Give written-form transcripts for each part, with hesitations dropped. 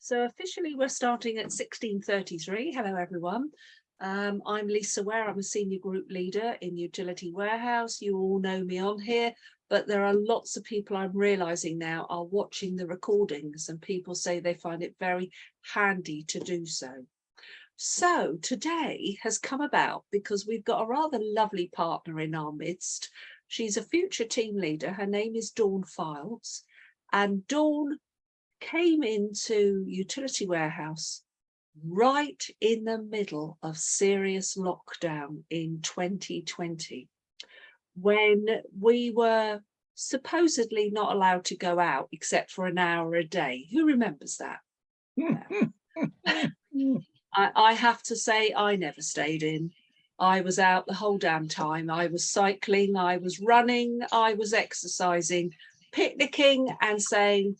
So officially we're starting at 16:33. Hello everyone. I'm Lisa Ware. I'm a senior group leader in Utility Warehouse. You all know me on here, but there are lots of people I'm realizing now are watching the recordings, and people say they find it very handy to do so. So today has come about because we've got a rather lovely partner in our midst. She's a future team leader. Her name is Dawn Files, and Dawn came into Utility Warehouse right in the middle of serious lockdown in 2020, when we were supposedly not allowed to go out except for an hour a day. Who remembers that? I have to say, I never stayed in. I was out the whole damn time. I was cycling, I was running, I was exercising, picnicking, and saying,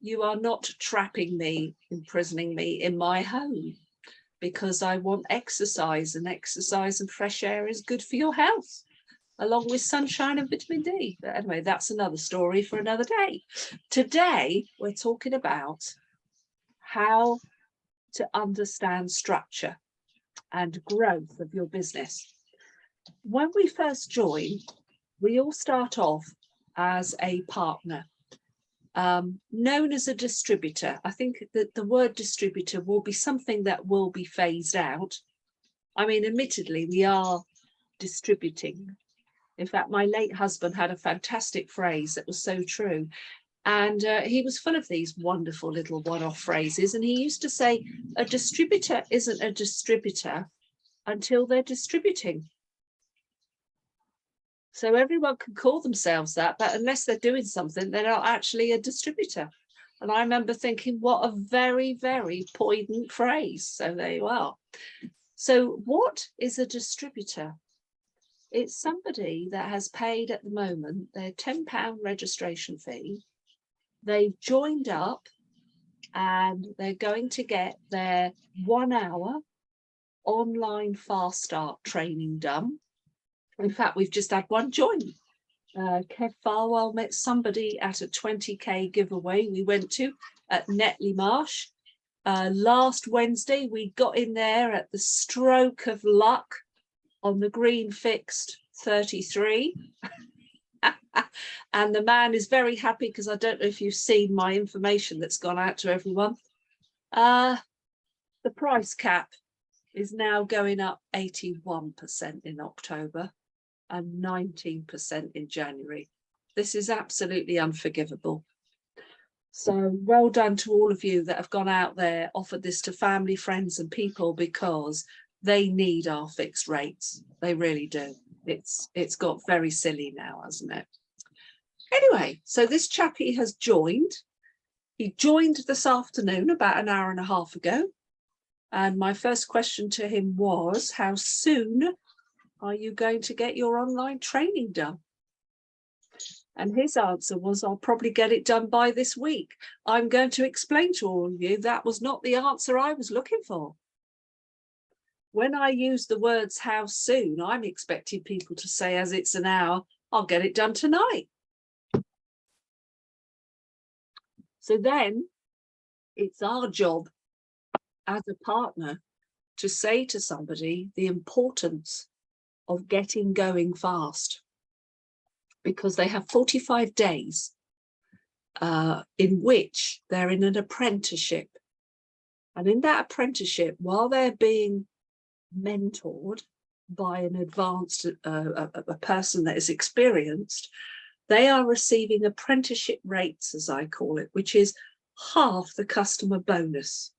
you are not trapping me, imprisoning me in my home, because I want exercise, and exercise and fresh air is good for your health, along with sunshine and vitamin D. But anyway, that's another story for another day. Today, we're talking about how to understand structure and growth of your business. When we first join, we all start off as a partner, known as a distributor. I think that the word distributor will be something that will be phased out. I mean, admittedly, we are distributing. In fact, my late husband had a fantastic phrase that was so true. And he was full of these wonderful little one-off phrases. And he used to say, a distributor isn't a distributor until they're distributing. So everyone can call themselves that, but unless they're doing something, they're not actually a distributor. And I remember thinking, what a very, very poignant phrase. So there you are. So what is a distributor? It's somebody that has paid at the moment their £10 registration fee. They've joined up and they're going to get their 1 hour online fast start training done. In fact, we've just had one join. Kev Farwell met somebody at a 20k giveaway we went to at Netley Marsh. Last Wednesday, we got in there at the stroke of luck on the green fixed 33. And the man is very happy because I don't know if you've seen my information that's gone out to everyone. The price cap is now going up 81% in October and 19% in January. This is absolutely unforgivable. So well done to all of you that have gone out there, offered this to family, friends and people, because they need our fixed rates. They really do. It's got very silly now, hasn't it? Anyway, so this chappie has joined. He joined this afternoon about an hour and a half ago. And my first question to him was, how soon are you going to get your online training done? And his answer was, I'll probably get it done by this week. I'm going to explain to all of you that was not the answer I was looking for. When I use the words how soon, I'm expecting people to say, as it's an hour, I'll get it done tonight. So then it's our job as a partner to say to somebody the importance of getting going fast, because they have 45 days in which they're in an apprenticeship. And in that apprenticeship, while they're being mentored by an advanced a person that is experienced, they are receiving apprenticeship rates, as I call it, which is half the customer bonus.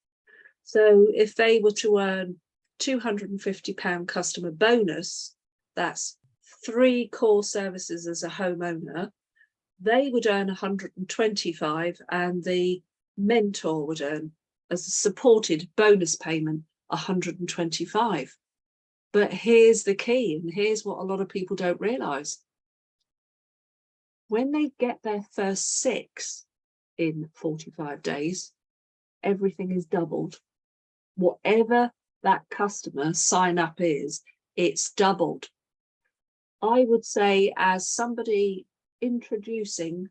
So if they were to earn £250 customer bonus, that's 3 core services as a homeowner, they would earn 125, and the mentor would earn, as a supported bonus payment, 125. But here's the key, and here's what a lot of people don't realise. When they get their first 6 in 45 days, everything is doubled. Whatever that customer sign up is, it's doubled. I would say, as somebody introducing,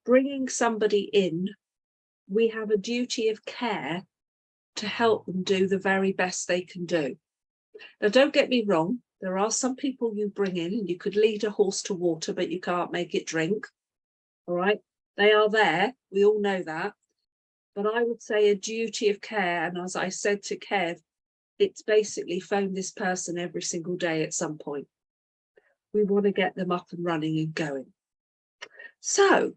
bringing somebody in we have a duty of care to help them do the very best they can do. Now, don't get me wrong, there are some people you bring in and you could lead a horse to water, but you can't make it drink. All right, they are there, we all know that. But I would say a duty of care, and as I said to Kev, it's basically phone this person every single day at some point. We want to get them up and running and going. So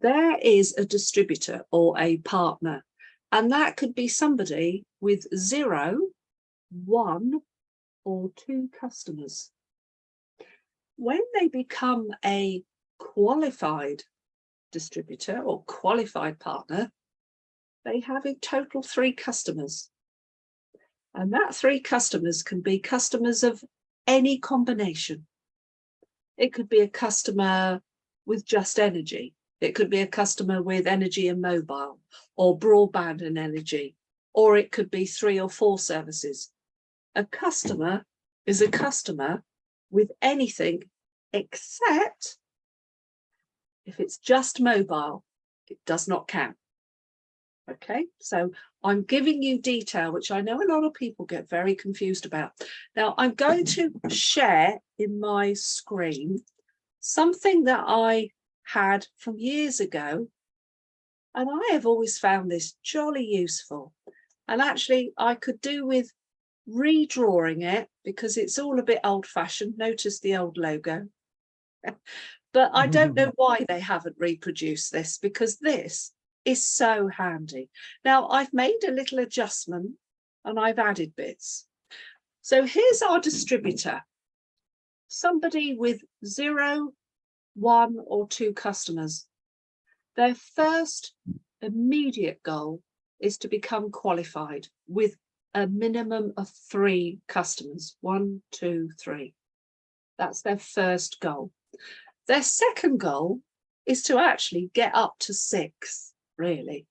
there is a distributor or a partner, and that could be somebody with 0, 1, or 2 customers. When they become a qualified distributor or qualified partner, they have in total 3 customers. And that 3 customers can be customers of any combination. It could be a customer with just energy. It could be a customer with energy and mobile, or broadband and energy, or it could be 3 or 4 services. A customer is a customer with anything except if it's just mobile, it does not count. Okay, so I'm giving you detail, which I know a lot of people get very confused about. Now, I'm going to share in my screen something that I had from years ago, and I have always found this jolly useful. And actually, I could do with redrawing it because it's all a bit old-fashioned. Notice the old logo. But I don't know why they haven't reproduced this, because this is so handy. Now, I've made a little adjustment and I've added bits. So here's our distributor, somebody with 0, 1, or 2 customers. Their first immediate goal is to become qualified with a minimum of 3 customers. 1, 2, 3. That's their first goal. Their second goal is to actually get up to 6, really.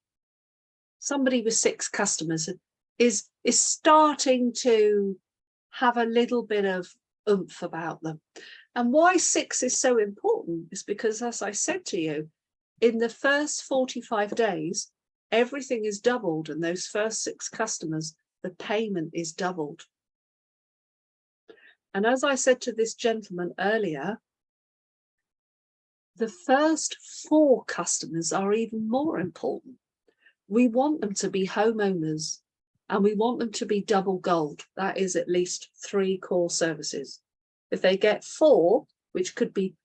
Somebody with 6 customers is starting to have a little bit of oomph about them. And why 6 is so important is because, as I said to you, in the first 45 days, everything is doubled, and those first 6 customers, the payment is doubled. And as I said to this gentleman earlier, the first 4 customers are even more important. We want them to be homeowners, and we want them to be double gold. That is at least 3 core services. If they get 4, which could be,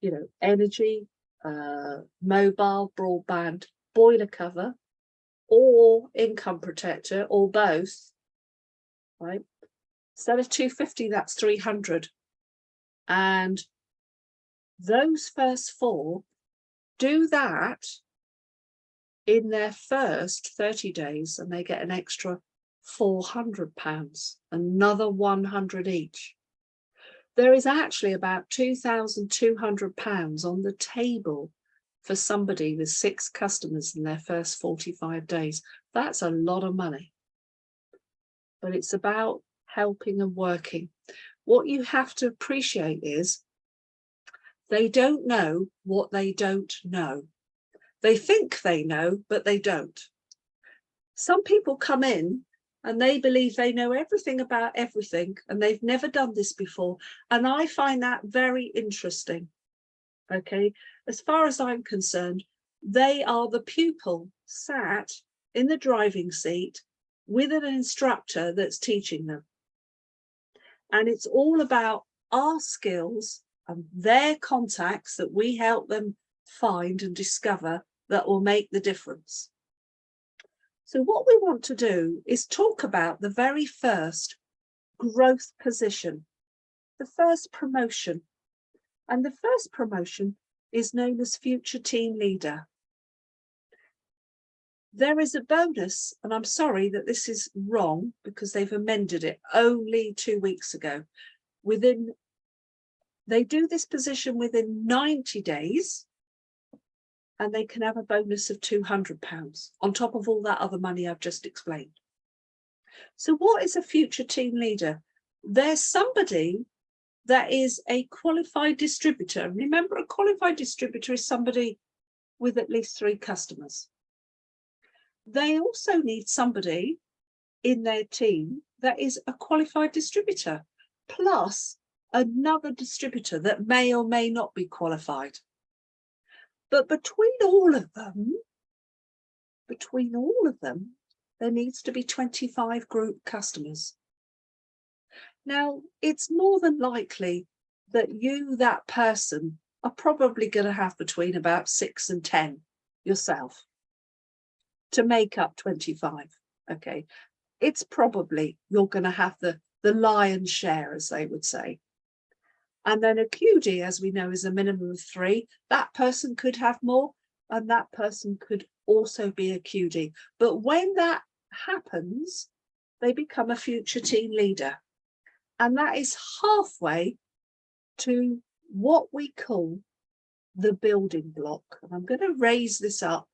you know, energy, mobile, broadband, boiler cover, or income protector, or both, right? Instead of 250, that's 300. And those first 4 do that in their first 30 days, and they get an extra £400, another 100 each. There is actually about £2,200 on the table for somebody with 6 customers in their first 45 days. That's a lot of money, but it's about helping and working. What you have to appreciate is they don't know what they don't know. They think they know, but they don't. Some people come in and they believe they know everything about everything, and they've never done this before. And I find that very interesting. Okay, as far as I'm concerned, they are the pupil sat in the driving seat with an instructor that's teaching them. And it's all about our skills and their contacts that we help them find and discover that will make the difference. So what we want to do is talk about the very first growth position, the first promotion. And the first promotion is known as future team leader. There is a bonus, and I'm sorry that this is wrong because they've amended it only 2 weeks ago. They do this position within 90 days, and they can have a bonus of £200 on top of all that other money I've just explained. So what is a future team leader? There's somebody that is a qualified distributor. Remember, a qualified distributor is somebody with at least 3 customers. they also need somebody in their team that is a qualified distributor, plus another distributor that may or may not be qualified. But between all of them, there needs to be 25 group customers. Now, it's more than likely that that person, are probably going to have between about 6 and 10 yourself to make up 25. Okay, it's probably you're going to have the lion's share, as they would say. And then a QD, as we know, is a minimum of 3. That person could have more, and that person could also be a QD. But when that happens, they become a future team leader. And that is halfway to what we call the building block. And I'm going to raise this up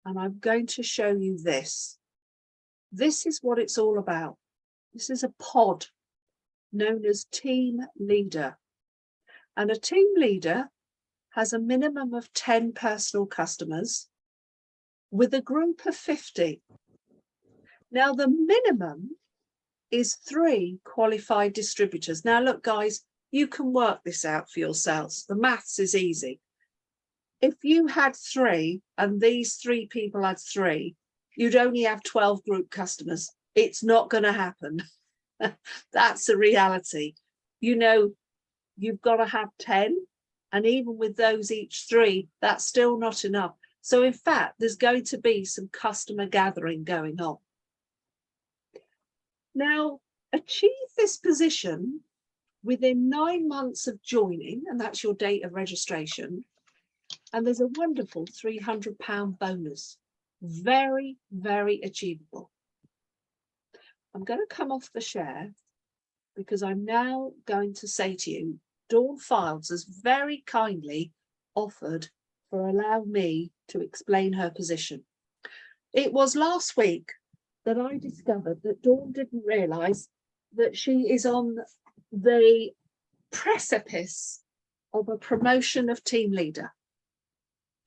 and I'm going to show you this. This is what it's all about. This is a pod known as team leader. And a team leader has a minimum of 10 personal customers with a group of 50. Now, the minimum is 3 qualified distributors. Now, look, guys, you can work this out for yourselves. The maths is easy. If you had 3 and these 3 people had 3, you'd only have 12 group customers. It's not going to happen. That's the reality. You know, you've got to have 10, and even with those each 3, that's still not enough. So in fact, there's going to be some customer gathering going on. Now, achieve this position within 9 months of joining, and that's your date of registration. And there's a wonderful £300 bonus. Very, very achievable. I'm going to come off the share because I'm now going to say to you, Dawn Files has very kindly offered for allow me to explain her position. It was last week that I discovered that Dawn didn't realise that she is on the precipice of a promotion of team leader.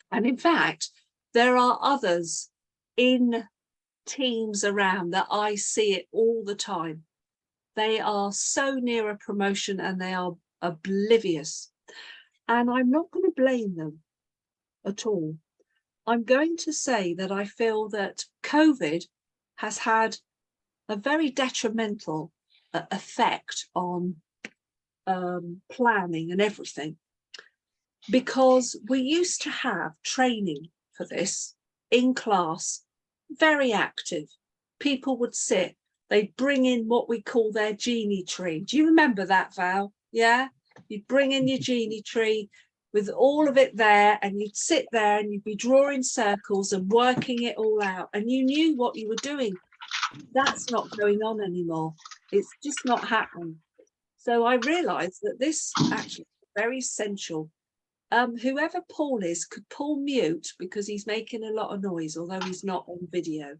And in fact, there are others in teams around that I see it all the time. They are so near a promotion and they are oblivious. And I'm not going to blame them at all. I'm going to say that I feel that COVID has had a very detrimental effect on planning and everything, because we used to have training for this in class, very active. People would sit, they'd bring in what we call their genie tree. Do you remember that, Val? Yeah, you'd bring in your genie tree with all of it there, and you'd sit there and you'd be drawing circles and working it all out, and you knew what you were doing. That's not going on anymore. It's just not happening. So I realized that this actually is very essential. Whoever Paul is, could Paul mute, because he's making a lot of noise, although he's not on video.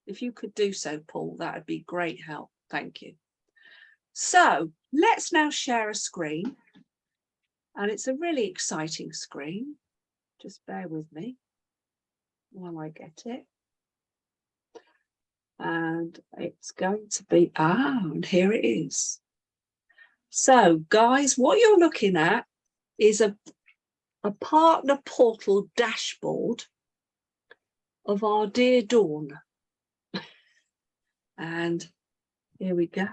If you could do so, Paul, that would be great help. Thank you. So let's now share a screen. And it's a really exciting screen. Just bear with me while I get it. And it's going to be, and here it is. So guys, what you're looking at is a partner portal dashboard of our dear Dawn. And here we go.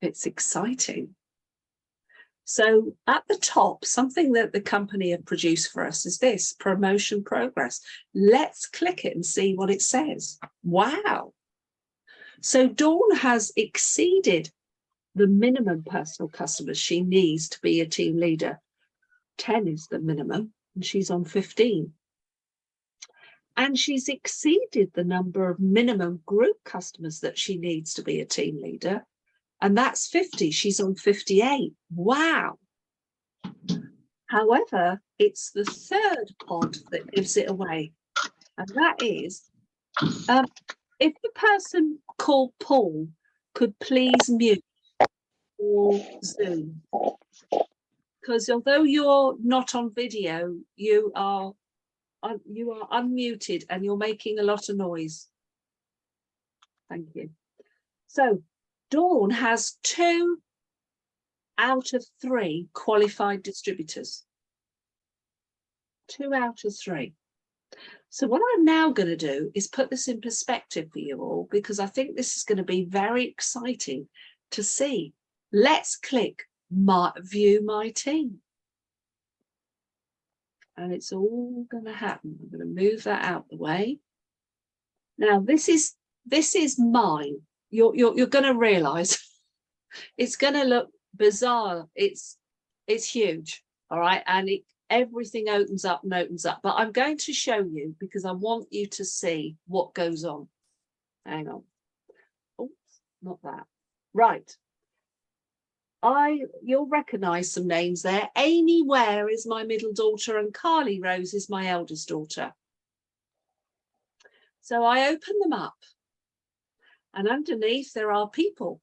It's exciting. So at the top, something that the company have produced for us is this, promotion progress. Let's click it and see what it says. Wow. So Dawn has exceeded the minimum personal customers she needs to be a team leader. 10 is the minimum, and she's on 15. And she's exceeded the number of minimum group customers that she needs to be a team leader. And that's 50. She's on 58. Wow. However, it's the third pod that gives it away. And that is, if the person called Paul could please mute or Zoom. Because although you're not on video, you are you are unmuted and you're making a lot of noise. Thank you. So Dawn has 2 out of 3 qualified distributors. 2 out of 3. So what I'm now going to do is put this in perspective for you all, because I think this is going to be very exciting to see. Let's click view my team. And it's all going to happen. I'm going to move that out the way. Now this is mine. You're going to realize it's going to look bizarre. It's huge. All right. And everything opens up and opens up, but I'm going to show you because I want you to see what goes on. Hang on. Oh, not that. Right. You'll recognize some names there. Amy Ware is my middle daughter and Carly Rose is my eldest daughter. So I open them up and underneath there are people.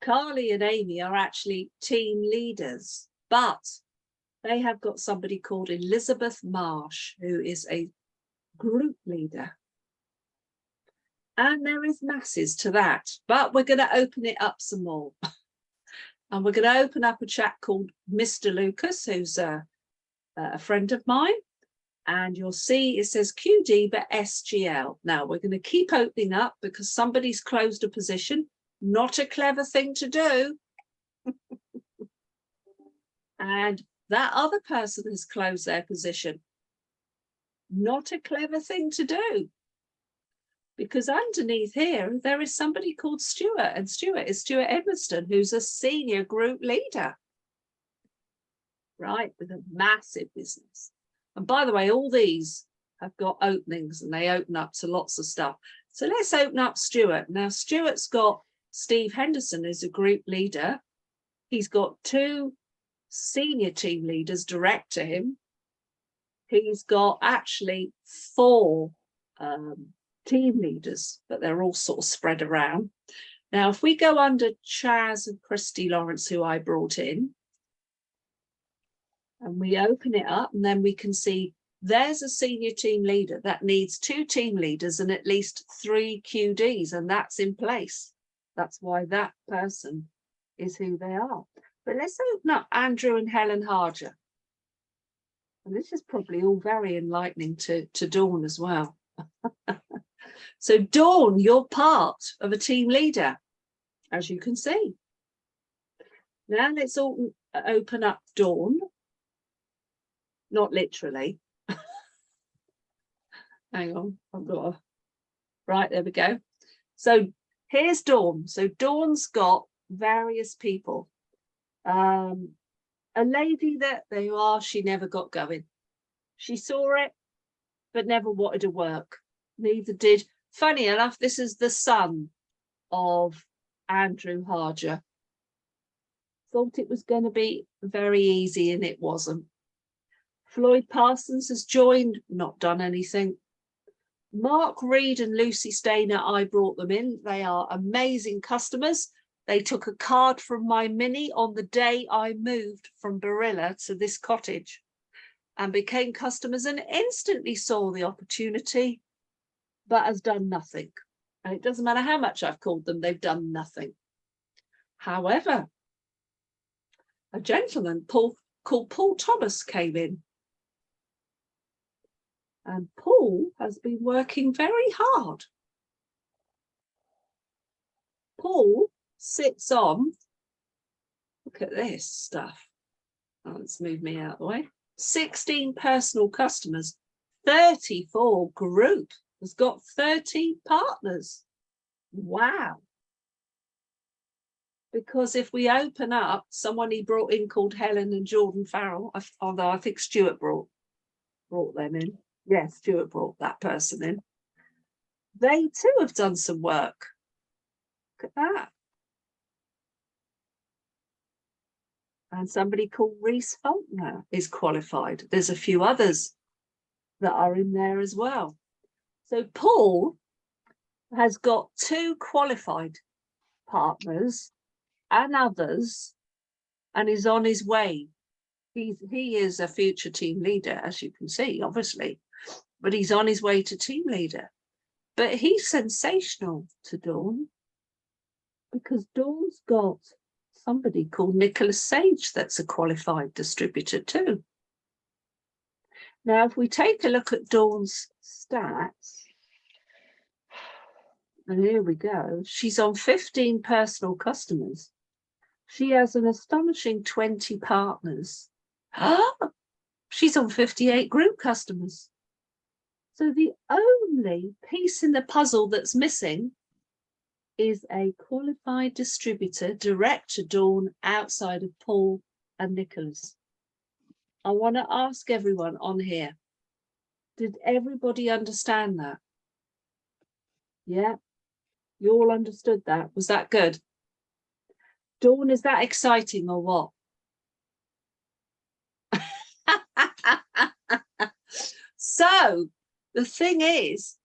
Carly and Amy are actually team leaders, but they have got somebody called Elizabeth Marsh, who is a group leader. And there is masses to that, but we're going to open it up some more. And we're going to open up a chap called Mr. Lucas, who's a friend of mine. And you'll see it says QD, but SGL. Now we're going to keep opening up because somebody's closed a position. Not a clever thing to do. And that other person has closed their position. Not a clever thing to do. Because underneath here, there is somebody called Stuart, and Stuart is Stuart Edmiston, who's a senior group leader, right, with a massive business. And by the way, all these have got openings and they open up to lots of stuff. So let's open up Stuart. Now, Stuart's got Steve Henderson as a group leader. He's got 2 senior team leaders direct to him. He's got actually 4 team leaders, but they're all sort of spread around. Now, if we go under Chaz and Christy Lawrence, who I brought in, and we open it up, and then we can see there's a senior team leader that needs 2 team leaders and at least 3 QDs, and that's in place. That's why that person is who they are. But let's open up Andrew and Helen Harger. And this is probably all very enlightening to Dawn as well. So Dawn, you're part of a team leader, as you can see. Now let's all open up Dawn. Not literally. Hang on, I've got a... Right, there we go. So here's Dawn. So Dawn's got various people. A lady that there you are, she never got going. She saw it, but never wanted to work. Neither did. Funny enough, this is the son of Andrew Harger. Thought it was going to be very easy, and it wasn't. Floyd Parsons has joined, not done anything. Mark Reed and Lucy Stainer, I brought them in. They are amazing customers. They took a card from my Mini on the day I moved from Barilla to this cottage and became customers and instantly saw the opportunity, but has done nothing. And it doesn't matter how much I've called them, they've done nothing. However, a gentleman called Paul Thomas came in. And Paul has been working very hard. Paul sits on, look at this stuff. Oh, let's move me out of the way. 16 personal customers, 34 group, has got 30 partners. Wow. Because if we open up, someone he brought in called Helen and Jordan Farrell, although I think Stuart brought them in. Yes, Stuart brought that person in. They too have done some work. Look at that. And somebody called Reese Faulkner is qualified. There's a few others that are in there as well. So Paul has got 2 qualified partners and others and is on his way. He is a future team leader, as you can see, obviously, but he's on his way to team leader. But he's sensational to Dawn, because Dawn's got somebody called Nicholas Sage that's a qualified distributor too. Now, if we take a look at Dawn's stats, and here we go, she's on 15 personal customers. She has an astonishing 20 partners. She's on 58 group customers. So the only piece in the puzzle that's missing is a qualified distributor direct to Dawn outside of Paul and Nicholas. I want to ask everyone on here, did everybody understand that? Yeah, you all understood that. Was that good? Dawn, is that exciting or what? So the thing is,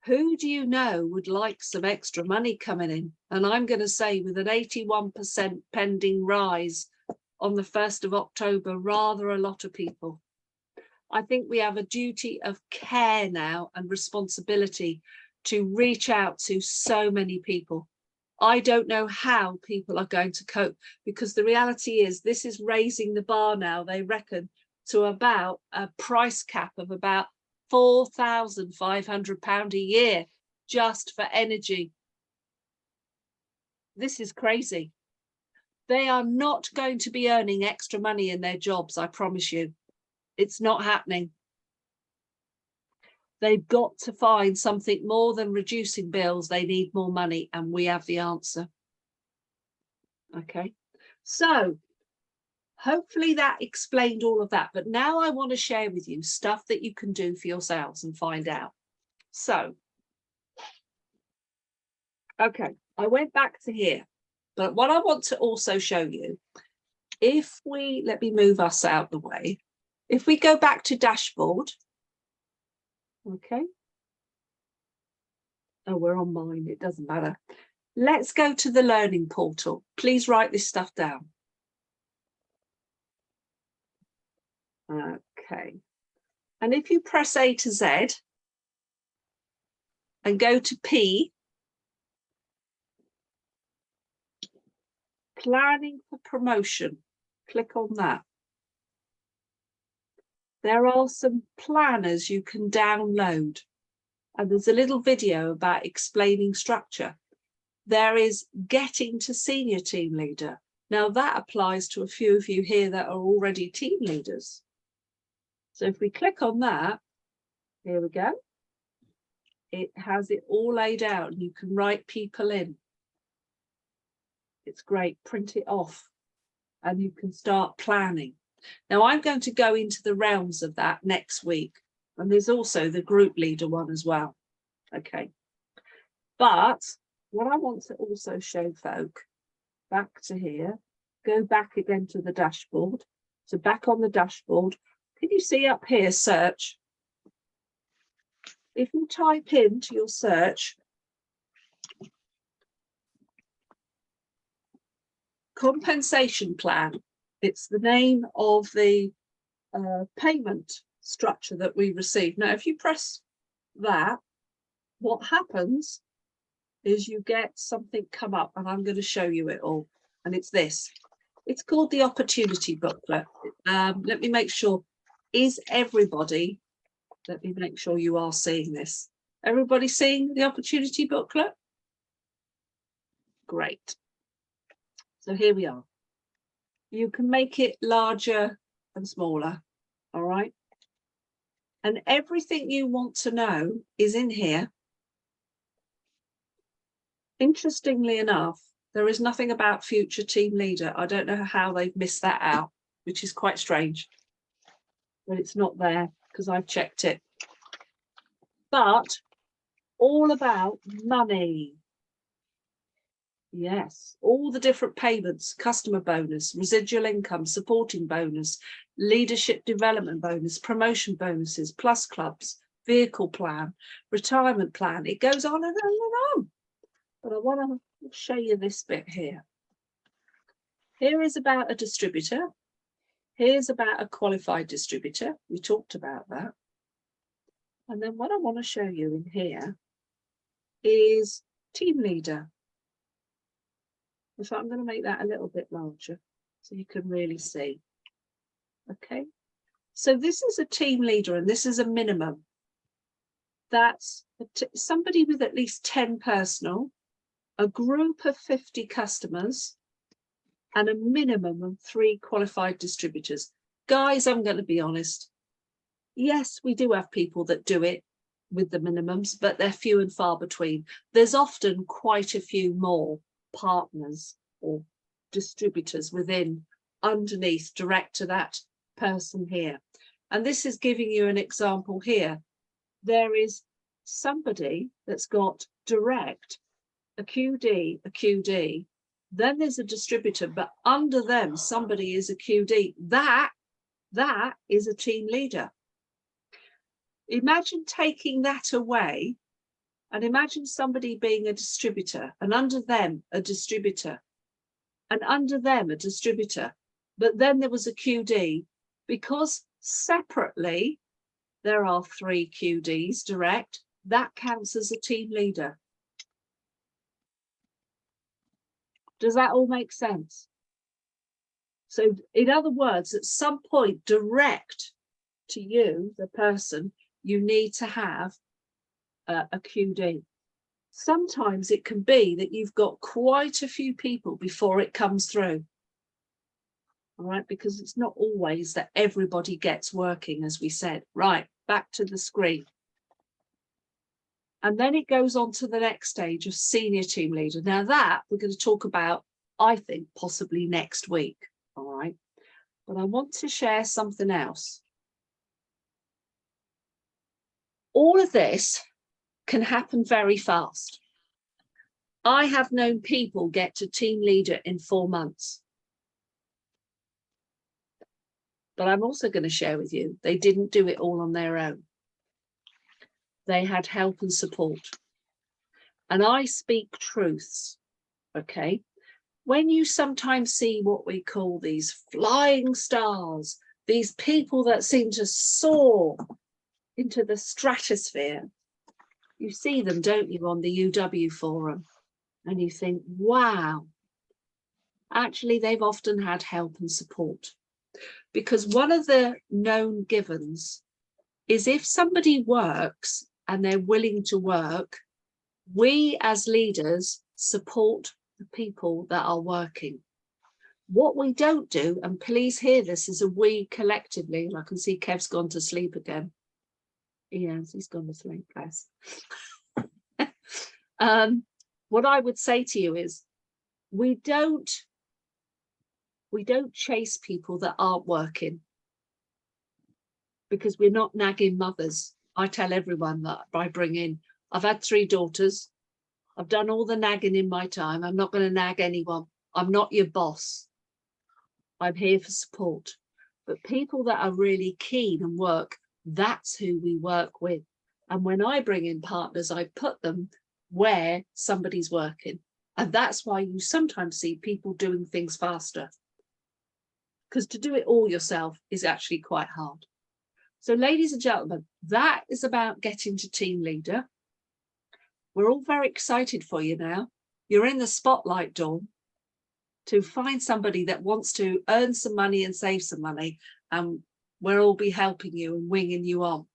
who do you know would like some extra money coming in? And I'm going to say, with an 81% pending rise on the 1st of October, rather a lot of people. I think we have a duty of care now and responsibility to reach out to so many people. I don't know how people are going to cope, because the reality is this is raising the bar now, they reckon, to about a price cap of about £4,500 a year just for energy. This is crazy. They are not going to be earning extra money in their jobs, I promise you. It's not happening. They've got to find something more than reducing bills. They need more money, and we have the answer. Okay, so hopefully that explained all of that. But now I want to share with you stuff that you can do for yourselves and find out. So, okay, I went back to here. But what I want to also show you, if we, let me move us out the way. If we go back to dashboard, okay. Oh, we're on mine, it doesn't matter. Let's go to the learning portal. Please write this stuff down. Okay. And if you press A to Z and go to P, planning for promotion, click on that. There are some planners you can download, and there's a little video about explaining structure. There is getting to senior team leader. Now that applies to a few of you here that are already team leaders. So if we click on that, here we go. It has it all laid out, and you can write people in. It's great, print it off, and you can start planning. Now I'm going to go into the realms of that next week, and there's also the group leader one as well. Okay, but what I want to also show folk, back to here, go back again to the dashboard. So back on the dashboard, can you see up here, search? If you type into your search, compensation plan, it's the name of the payment structure that we receive. Now, if you press that, what happens is you get something come up, and I'm going to show you it all. And it's this. It's called the opportunity booklet. Let me make sure. Is everybody, let me make sure you are seeing this. Everybody seeing the opportunity booklet? Great. So here we are. You can make it larger and smaller, all right? And everything you want to know is in here. Interestingly enough, there is nothing about future team leader. I don't know how they've missed that out, which is quite strange. But it's not there because I've checked it. But all about money. Yes, all the different payments, customer bonus, residual income, supporting bonus, leadership development bonus, promotion bonuses, plus clubs, vehicle plan, retirement plan. It goes on and on and on. But I want to show you this bit here. Here is about a distributor. Here's about a qualified distributor. We talked about that. And then what I want to show you in here is team leader. In fact, I'm going to make that a little bit larger so you can really see. Okay. So this is a team leader, and this is a minimum. That's somebody with at least 10 personal, a group of 50 customers, and a minimum of 3 qualified distributors. Guys, I'm going to be honest. Yes, we do have people that do it with the minimums, but they're few and far between. There's often quite a few more partners or distributors within, underneath, direct to that person here. And this is giving you an example here. There is somebody that's got direct, a QD, then there's a distributor, but under them somebody is a QD. That is a team leader. Imagine taking that away and imagine somebody being a distributor, and under them a distributor, and under them a distributor, but then there was a QD, because separately there are 3 QDs direct. That counts as a team leader. Does that all make sense? So in other words, at some point direct to you, the person, you need to have a QD. Sometimes it can be that you've got quite a few people before it comes through. All right, because it's not always that everybody gets working, as we said. Right, back to the screen. And then it goes on to the next stage of senior team leader. Now that we're going to talk about, I think, possibly next week. All right, but I want to share something else. All of this can happen very fast. I have known people get to team leader in 4 months. But I'm also going to share with you, they didn't do it all on their own. They had help and support. And I speak truths, okay? When you sometimes see what we call these flying stars, these people that seem to soar into the stratosphere, you see them, don't you, on the UW forum? And you think, wow, actually, they've often had help and support. Because one of the known givens is if somebody works and they're willing to work, we as leaders support the people that are working. What we don't do, and please hear this as a we collectively, I can see Kev's gone to sleep again. Yes, he's gone to sleep, bless. What I would say to you is we don't chase people that aren't working, because we're not nagging mothers. I tell everyone that I bring in. I've had 3 daughters. I've done all the nagging in my time. I'm not going to nag anyone. I'm not your boss. I'm here for support. But people that are really keen and work, that's who we work with. And when I bring in partners, I put them where somebody's working. And that's why you sometimes see people doing things faster. Because to do it all yourself is actually quite hard. So ladies and gentlemen, that is about getting to team leader. We're all very excited for you now. You're in the spotlight, Dawn, to find somebody that wants to earn some money and save some money. And we'll all be helping you and winging you on.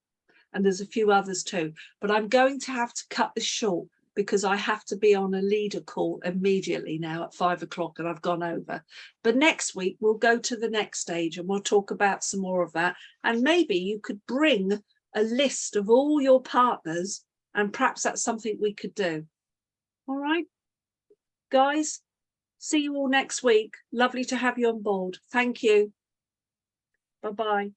And there's a few others too. But I'm going to have to cut this short because I have to be on a leader call immediately now at 5 o'clock, and I've gone over. But next week, we'll go to the next stage and we'll talk about some more of that. And maybe you could bring a list of all your partners, and perhaps that's something we could do. All right, guys, see you all next week. Lovely to have you on board. Thank you. Bye-bye.